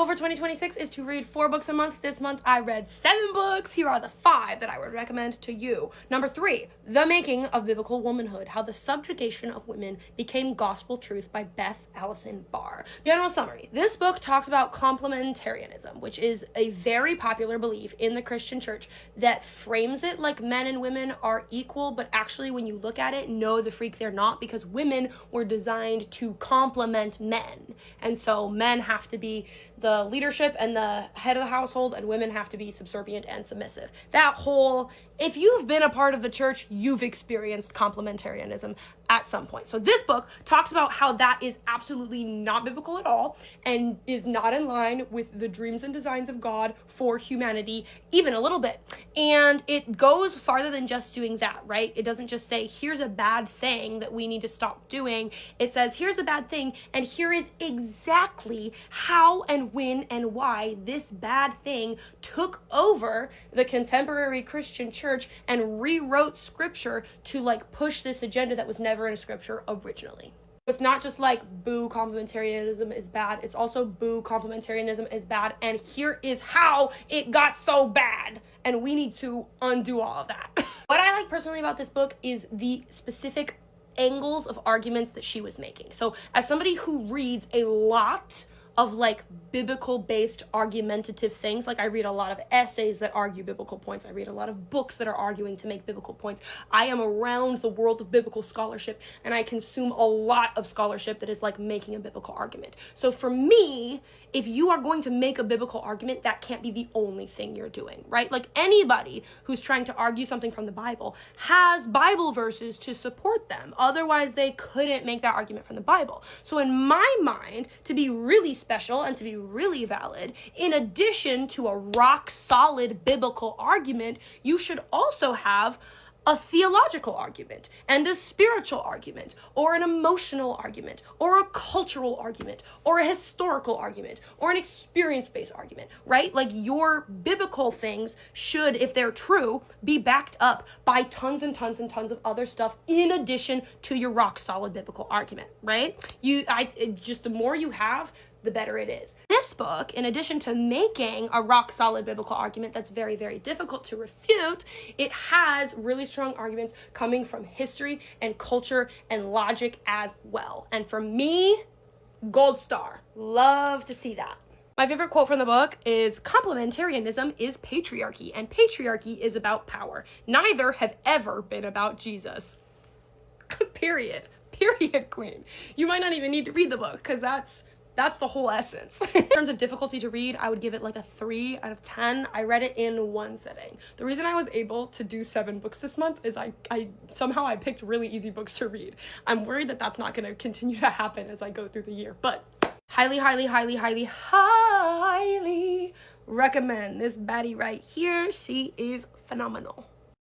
goal for 2026 is to read 4 books a month. This month I read 7 books. Here are the 5 that I would recommend to you. Number 3, The Making of Biblical Womanhood, How the Subjugation of Women Became Gospel Truth by Beth Allison Barr. General summary. This book talks about complementarianism, which is a very popular belief in the Christian church that frames it like men and women are equal, but actually when you look at it, no, the freaks they're not, because women were designed to complement men. And so men have to be the leadership and the head of the household, and women have to be subservient and submissive. That whole, if you've been a part of the church, you've experienced complementarianism at some point. So this book talks about how that is absolutely not biblical at all and is not in line with the dreams and designs of God for humanity, even a little bit. And it goes farther than just doing that, right? It doesn't just say, here's a bad thing that we need to stop doing. It says, here's a bad thing, and here is exactly how and when and why this bad thing took over the contemporary Christian church and rewrote scripture to push this agenda that was never in scripture originally. It's not just boo, complementarianism is bad. It's also boo, complementarianism is bad, and here is how it got so bad, and we need to undo all of that. What I like personally about this book is the specific angles of arguments that she was making. So as somebody who reads a lot of biblical based argumentative things, I read a lot of essays that argue biblical points. I read a lot of books that are arguing to make biblical points. I am around the world of biblical scholarship, and I consume a lot of scholarship that is making a biblical argument. So for me, if you are going to make a biblical argument, that can't be the only thing you're doing, right? Anybody who's trying to argue something from the Bible has Bible verses to support them. Otherwise, they couldn't make that argument from the Bible. So in my mind, to be really special and to be really valid, in addition to a rock solid biblical argument, you should also have a theological argument and a spiritual argument or an emotional argument or a cultural argument or a historical argument or an experience-based argument, right? Your biblical things should, if they're true, be backed up by tons and tons and tons of other stuff in addition to your rock solid biblical argument, right? Just the more you have, the better it is. This book, in addition to making a rock-solid biblical argument that's very, very difficult to refute, it has really strong arguments coming from history and culture and logic as well. And for me, gold star. Love to see that. My favorite quote from the book is, complementarianism is patriarchy, and patriarchy is about power. Neither have ever been about Jesus. Period. Period, queen. You might not even need to read the book, because that's the whole essence. In terms of difficulty to read, I would give it a 3 out of 10. I read it in one sitting. The reason I was able to do 7 books this month is I somehow picked really easy books to read. I'm worried that that's not going to continue to happen as I go through the year, but highly, highly, highly, highly, highly recommend this baddie right here. She is phenomenal.